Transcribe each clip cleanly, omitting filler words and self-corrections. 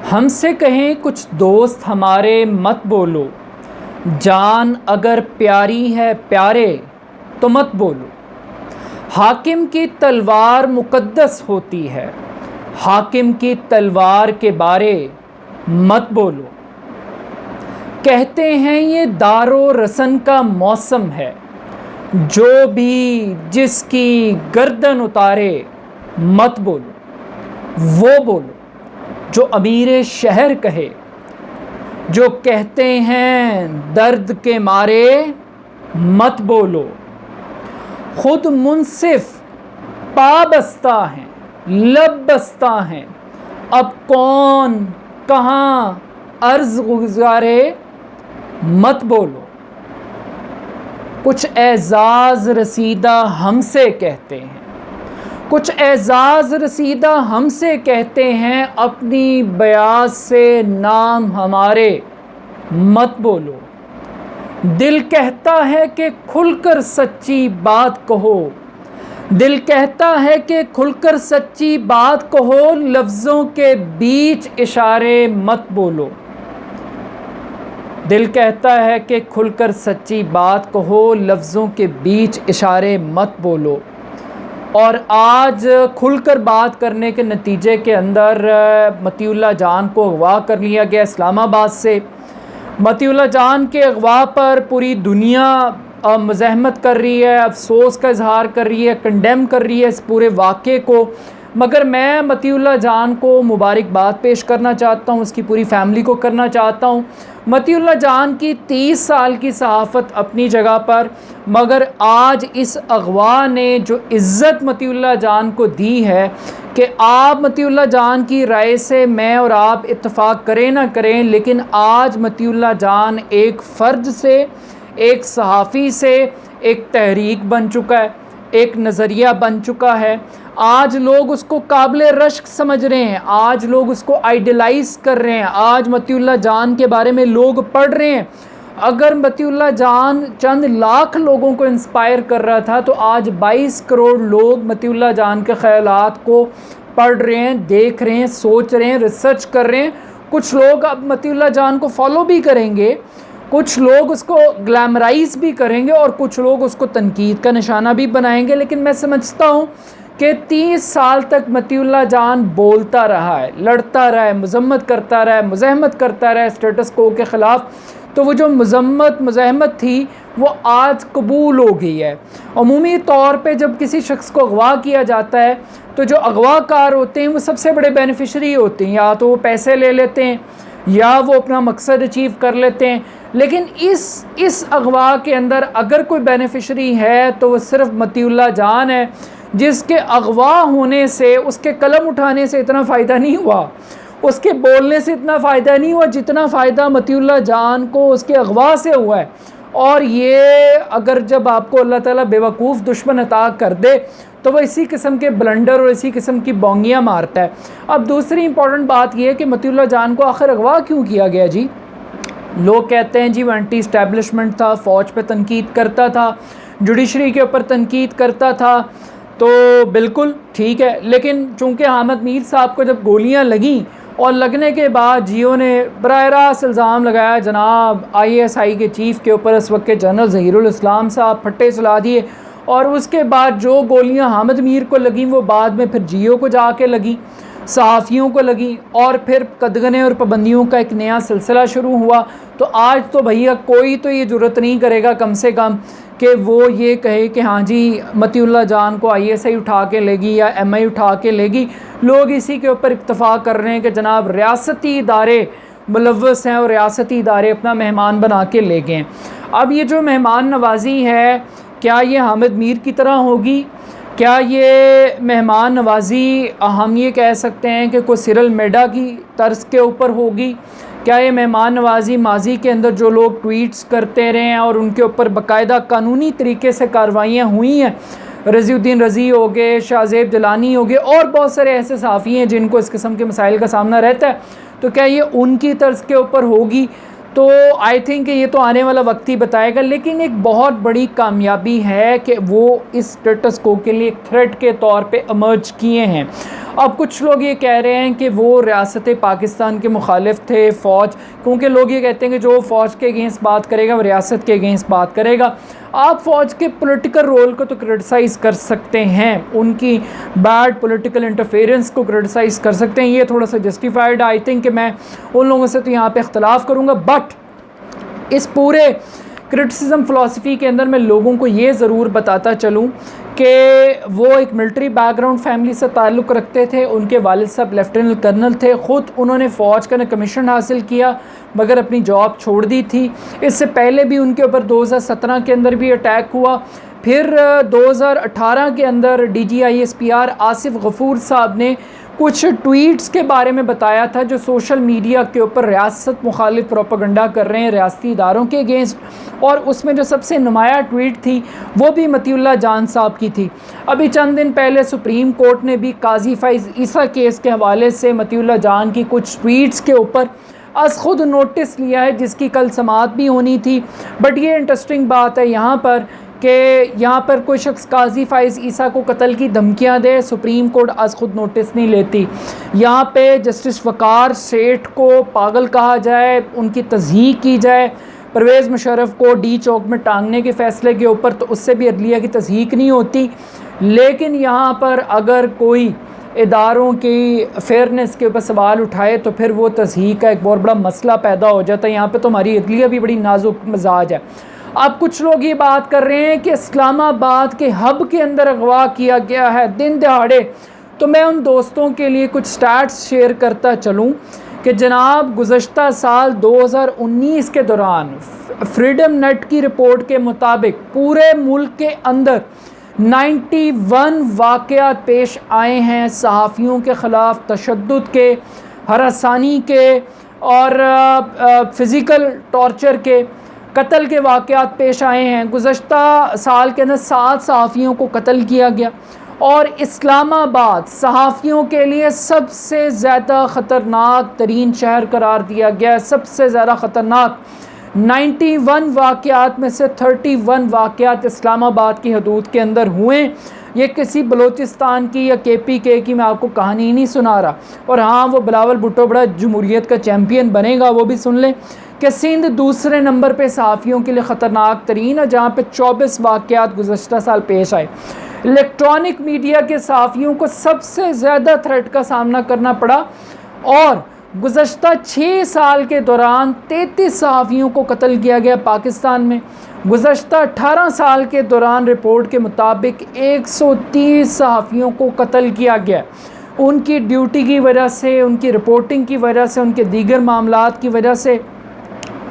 हमसे कहें कुछ दोस्त हमारे मत बोलो, जान अगर प्यारी है प्यारे तो मत बोलो। हाकिम की तलवार मुकद्दस होती है, हाकिम की तलवार के बारे मत बोलो। कहते हैं ये दारो रसन का मौसम है, जो भी जिसकी गर्दन उतारे मत बोलो। वो बोलो जो अमीर शहर कहे, जो कहते हैं दर्द के मारे मत बोलो। खुद मुंसिफ पाबस्ता हैं, लब बस्ता हैं, अब कौन कहाँ अर्ज गुजारे मत बोलो। कुछ एजाज रसीदा हमसे कहते हैं, कुछ एजाज रसीदा हमसे कहते हैं, अपनी बयाज से नाम हमारे मत बोलो। दिल कहता है कि खुलकर सच्ची बात कहो, दिल कहता है कि खुलकर सच्ची बात कहो, लफ्ज़ों के बीच इशारे मत बोलो। दिल कहता है कि खुलकर सच्ची बात कहो, लफ्ज़ों के बीच इशारे मत बोलो। और आज खुलकर बात करने के नतीजे के अंदर मतीउल्लाह जान को अगवा कर लिया गया इस्लामाबाद से। मतीउल्लाह जान के अगवा पर पूरी दुनिया मज़ाहमत कर रही है, अफसोस का इजहार कर रही है, कंडेम कर रही है इस पूरे वाक़े को। मगर मैं मतीउल्लाह जान को मुबारकबाद पेश करना चाहता हूँ, उसकी पूरी फ़ैमिली को करना चाहता हूँ। मतीउल्लाह जान की 30 साल की सहाफ़त अपनी जगह पर, मगर आज इस अगवा ने जो इज़्ज़त मतीउल्लाह जान को दी है कि आप मतीउल्लाह जान की राय से मैं और आप इत्तफ़ाक़ करें ना करें, लेकिन आज मतीउल्लाह जान एक फ़र्द से, एक सहाफ़ी से एक तहरीक बन चुका है, एक नज़रिया बन चुका है। आज लोग उसको काबिल रश्क समझ रहे हैं, आज लोग उसको आइडलाइज़ कर रहे हैं, आज मतीउल्लाह जान के बारे में लोग पढ़ रहे हैं। अगर मतीउल्लाह जान चंद लाख लोगों को इंस्पायर कर रहा था, तो आज 22 करोड़ लोग मतीउल्लाह जान के ख़यालात को पढ़ रहे हैं, देख रहे हैं, सोच रहे हैं, रिसर्च कर रहे हैं। कुछ लोग अब मतीउल्लाह जान को फॉलो भी करेंगे, कुछ लोग उसको ग्लैमराइज भी करेंगे और कुछ लोग उसको तनकीद का निशाना भी बनाएंगे। लेकिन मैं समझता हूँ कि 30 साल तक मतीउल्लाह जान बोलता रहा है, लड़ता रहा है, मज़म्मत करता रहा है, मुज़ाहमत करता रहा है स्टेटस को के ख़िलाफ़। तो वो जो मज़म्मत मुज़ाहमत थी वो आज कबूल हो गई है। अमूमी तौर पे जब किसी शख्स को अगवा किया जाता है तो जो अगवाकार होते हैं वो सबसे बड़े बेनिफिशरी होते हैं, या तो वो पैसे ले लेते हैं या वो अपना मकसद अचीव कर लेते हैं। लेकिन इस अगवा के अंदर अगर कोई बेनिफिशरी है तो वो सिर्फ मतीउल्लाह जान है, जिसके अगवा होने से, उसके कलम उठाने से इतना फ़ायदा नहीं हुआ, उसके बोलने से इतना फ़ायदा नहीं हुआ जितना फ़ायदा मतीउल्लाह जान को उसके अगवा से हुआ है। और ये अगर जब आपको अल्लाह ताला बेवकूफ़ दुश्मन अता कर दे तो वह इसी किस्म के ब्लंडर और इसी किस्म की बोंगियाँ मारता है। अब दूसरी इंपॉर्टेंट बात यह है कि मतीउल्लाह जान को आखिर अगवा क्यों किया गया जी। लोग कहते हैं जी वो एंटी इस्टेब्लिशमेंट था, फ़ौज पे तनकीद करता था, जुडिशरी के ऊपर तनकीद करता था, तो बिल्कुल ठीक है। लेकिन चूँकि हामिद मीर साहब को जब गोलियां लगीं और लगने के बाद जियो ने बराह रास्त इल्ज़ाम लगाया जनाब ISI के चीफ़ के ऊपर, इस वक्त के जनरल ज़हीरुल इस्लाम साहब, फट्टे चला दिए। और उसके बाद जो गोलियां हामिद मीर को लगीं वो बाद में फिर जियो को जाके लगीं, सहाफ़ियों को लगी, और फिर कदगने और पाबंदियों का एक नया सिलसिला शुरू हुआ। तो आज तो भैया कोई तो ये जुर्रत नहीं करेगा कम से कम कि वो ये कहे कि हाँ जी मतीउल्लाह जान को ISI उठा के लेगी या MI उठा के लेगी। लोग इसी के ऊपर इत्तफ़ाक़ कर रहे हैं कि जनाब रियासती इदारे मुलव्वस हैं और रियासती इदारे अपना मेहमान बना के ले गए। अब ये जो मेहमान नवाज़ी है, क्या ये हामिद मीर की तरह होगी? क्या ये मेहमान नवाज़ी हम ये कह सकते हैं कि कोई सिरल मेडा की तर्ज के ऊपर होगी? क्या ये मेहमान नवाज़ी माजी के अंदर जो लोग ट्वीट्स करते रहे हैं और उनके ऊपर बाकायदा कानूनी तरीके से कार्रवाइयाँ हुई हैं, रज़ीउद्दीन रज़ी हो गए, शाहज़ेब जलानी हो गए और बहुत सारे ऐसे सहाफ़ी हैं जिनको इस किस्म के मसाइल का सामना रहता है, तो क्या ये उनकी तर्ज के ऊपर होगी? तो आई थिंक ये तो आने वाला वक्त ही बताएगा। लेकिन एक बहुत बड़ी कामयाबी है कि वो इस स्टेटस को के लिए एक थ्रेट के तौर पे इमर्ज किए हैं। अब कुछ लोग ये कह रहे हैं कि वो रियासत पाकिस्तान के मुखालिफ थे फ़ौज, क्योंकि लोग ये कहते हैं कि जो फ़ौज के अगेंस्ट बात करेगा वो रियासत के अगेंस्ट बात करेगा। आप फ़ौज के पॉलिटिकल रोल को तो क्रिटिसाइज़ कर सकते हैं, उनकी बैड पॉलिटिकल इंटरफेरेंस को क्रिटिसाइज़ कर सकते हैं, ये थोड़ा सा जस्टिफाइड। आई थिंक कि मैं उन लोगों से तो यहाँ पे इख्तलाफ करूँगा, बट इस पूरे क्रिटिसिज्म फ़िलासफ़ी के अंदर मैं लोगों को ये ज़रूर बताता चलूँ कि वो एक मिलिट्री बैकग्राउंड फैमिली से ताल्लुक़ रखते थे। उनके वालिद साहब लेफ्टिनेंट कर्नल थे, ख़ुद उन्होंने फ़ौज का कमीशन हासिल किया मगर अपनी जॉब छोड़ दी थी। इससे पहले भी उनके ऊपर 2017 के अंदर भी अटैक हुआ, फिर 2018 के अंदर DGISPR आसिफ गफूर साहब ने कुछ ट्वीट्स के बारे में बताया था जो सोशल मीडिया के ऊपर रियासत मुखालिफ प्रोपेगेंडा कर रहे हैं रियासती इदारों के अगेंस्ट, और उसमें जो सबसे नुमाया ट्वीट थी वो भी मतीउल्लाह जान साहब की थी। अभी चंद दिन पहले सुप्रीम कोर्ट ने भी काजी फैज़ ईसा केस के हवाले से मतीउल्लाह जान की कुछ ट्वीट्स के ऊपर आज ख़ुद नोटिस लिया है, जिसकी कल समाअत भी होनी थी। बट ये इंटरेस्टिंग बात है यहाँ पर कि यहाँ पर कोई शख्स काजी फैज़ ईसा को कत्ल की धमकियाँ दे, सुप्रीम कोर्ट आज ख़ुद नोटिस नहीं लेती। यहाँ पे जस्टिस वक़ार सेठ को पागल कहा जाए, उनकी तज़हीक की जाए, परवेज़ मुशर्रफ को डी चौक में टांगने के फ़ैसले के ऊपर, तो उससे भी अदलिया की तज़हीक नहीं होती। लेकिन यहाँ पर अगर कोई इदारों की फेयरनेस के ऊपर सवाल उठाए तो फिर वो तज़हीक का एक बहुत बड़ा मसला पैदा हो जाता है। यहाँ पे तो हमारी अदलिया भी बड़ी नाजुक मिजाज है। अब कुछ लोग ये बात कर रहे हैं कि इस्लामाबाद के हब के अंदर अगवा किया गया है दिन दहाड़े, तो मैं उन दोस्तों के लिए कुछ स्टैट्स शेयर करता चलूँ कि जनाब गुज़श्ता साल 2019 के दौरान फ्रीडम नेट की रिपोर्ट के मुताबिक पूरे मुल्क के अंदर 91 वाक़यात पेश आए हैं सहाफ़ियों के ख़िलाफ़ तशद्दुद के, हरासानी के और फ़िज़िकल टॉर्चर के, कत्ल के वाक़यात पेश आए हैं। गुज़श्ता साल के अंदर 7 सहाफ़ियों को कत्ल किया गया और इस्लामाबाद सहाफ़ियों के लिए सबसे ज़्यादा ख़तरनाक तरीन शहर करार दिया गया। सबसे ज़्यादा ख़तरनाक 91 वाक़यात में से 31 वाक़यात इस्लामाबाद की हदूद के अंदर हुए। ये किसी बलोचिस्तान की या KPK की मैं आपको कहानी नहीं सुना रहा। और हाँ, वो बिलावल भुट्टो बड़ा जमहूरियत का चैम्पियन बनेगा, वो भी सुन लें कि सिंध दूसरे नंबर पे सहाफ़ियों के लिए ख़तरनाक तरीन है, जहाँ पे 24 वाक़यात गुज़श्ता साल पेश आए। इलेक्ट्रॉनिक मीडिया के सहाफ़ियों को सबसे ज़्यादा थ्रेट का सामना करना पड़ा और गुज़श्ता 6 साल के दौरान 33 सहाफ़ियों को कत्ल किया गया पाकिस्तान में। गुज़श्ता 18 साल के दौरान रिपोर्ट के मुताबिक 130 सहाफ़ियों को कत्ल किया गया। उनकी ड्यूटी की वजह से, उनकी रिपोर्टिंग की वजह से, उनके दीगर मामलात की वजह से।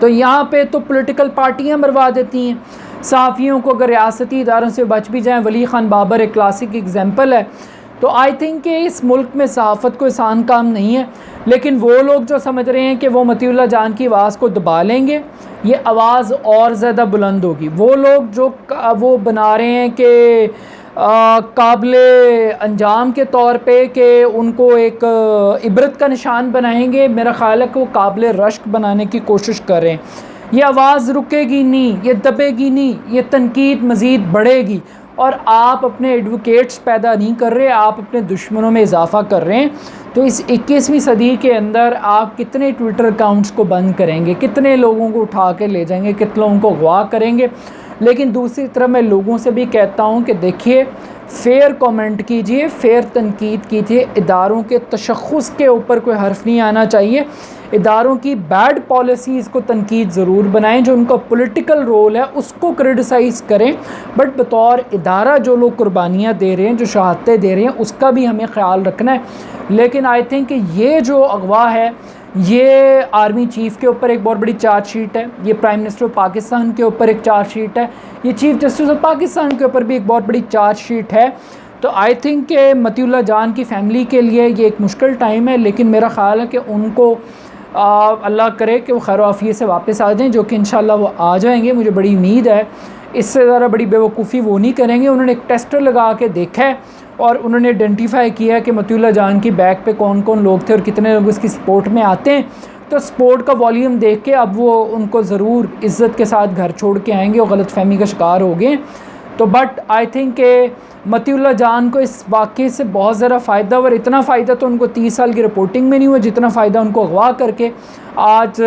तो यहाँ पे तो पॉलिटिकल पार्टियाँ मरवा देती हैं सहाफ़ियों को। अगर रियासती इदारों से बच भी जाएँ, वली ख़ान बाबर एक क्लासिक एग्जाम्पल है। तो आई थिंक कि इस मुल्क में सहाफ़त को आसान काम नहीं है, लेकिन वो लोग जो समझ रहे हैं कि वो मतीउल्लाह जान की आवाज़ को दबा लेंगे, ये आवाज़ और ज़्यादा बुलंद होगी। वो लोग जो वो बना रहे हैं कि काबिले अंजाम के तौर पे कि उनको एक इबरत का निशान बनाएंगे, मेरा ख़्याल है कि वो काबिले रश्क बनाने की कोशिश कर रहे हैं। ये आवाज़ रुकेगी नहीं, ये दबेगी नहीं, ये तनकीद मज़ीद बढ़ेगी और आप अपने एडवोकेट्स पैदा नहीं कर रहे, आप अपने दुश्मनों में इजाफ़ा कर रहे हैं। तो इस 21वीं सदी के अंदर आप कितने ट्विटर अकाउंट्स को बंद करेंगे, कितने लोगों को उठा के ले जाएंगे, कितने लोगों को अगवा करेंगे। लेकिन दूसरी तरफ मैं लोगों से भी कहता हूँ कि देखिए, फेयर कमेंट कीजिए, फेयर तनकीद कीजिए, इदारों के तशख़्ख़ुस के ऊपर कोई हर्फ नहीं आना चाहिए। इदारों की बैड पॉलिसीज़ को तनकीद ज़रूर बनाएं, जो उनका पॉलिटिकल रोल है उसको क्रिटिसाइज़ करें, बट बतौर इदारा जो लोग कुर्बानियाँ दे रहे हैं, जो शहादतें दे रहे हैं, उसका भी हमें ख्याल रखना है। लेकिन आई थिंक कि ये जो अगवा है, ये आर्मी चीफ़ के ऊपर एक बहुत बड़ी चार्जशीट है, ये प्राइम मिनिस्टर ऑफ पाकिस्तान के ऊपर एक चार्जशीट है, ये चीफ़ जस्टिस ऑफ पाकिस्तान के ऊपर भी एक बहुत बड़ी चार्जशीट है। तो आई थिंक कि मतीउल्लाह जान की फ़ैमिली के लिए ये एक मुश्किल टाइम है, लेकिन मेरा ख़्याल है कि उनको अल्लाह करे कि वो खैर आफियत से वापस आ जाएँ, जो कि इंशाल्लाह वो आ जाएंगे, मुझे बड़ी उम्मीद है। इससे ज़्यादा बड़ी बेवकूफ़ी वो नहीं करेंगे। उन्होंने एक टेस्टर लगा के देखा है और उन्होंने आइडेंटिफाई किया कि मतीउल्लाह जान की बैक पे कौन कौन लोग थे और कितने लोग उसकी सपोर्ट में आते हैं। तो सपोर्ट का वॉल्यूम देख के अब वो उनको ज़रूर इज़्ज़त के साथ घर छोड़ के आएंगे और गलतफ़हमी का शिकार हो गए। तो तो बट आई थिंक के मतीउल्लाह जान को इस वाक़े से बहुत ज़्यादा फ़ायदा, और इतना फ़ायदा तो उनको 30 साल की रिपोर्टिंग में नहीं हुआ जितना फ़ायदा उनको अगवा करके आज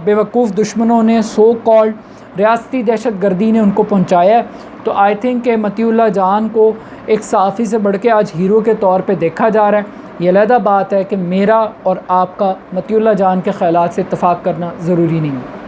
बेवकूफ़ दुश्मनों ने, सो कॉल्ड रियासती दहशत गर्दी ने उनको पहुँचाया है। तो आई थिंक के मतीउल्लाह जान को एक सहाफ़ी से बढ़ के आज हीरो के तौर पे देखा जा रहा है। ये अलहदा बात है कि मेरा और आपका मतीउल्लाह जान के ख़यालात से इत्तफ़ाक़ करना ज़रूरी नहीं है।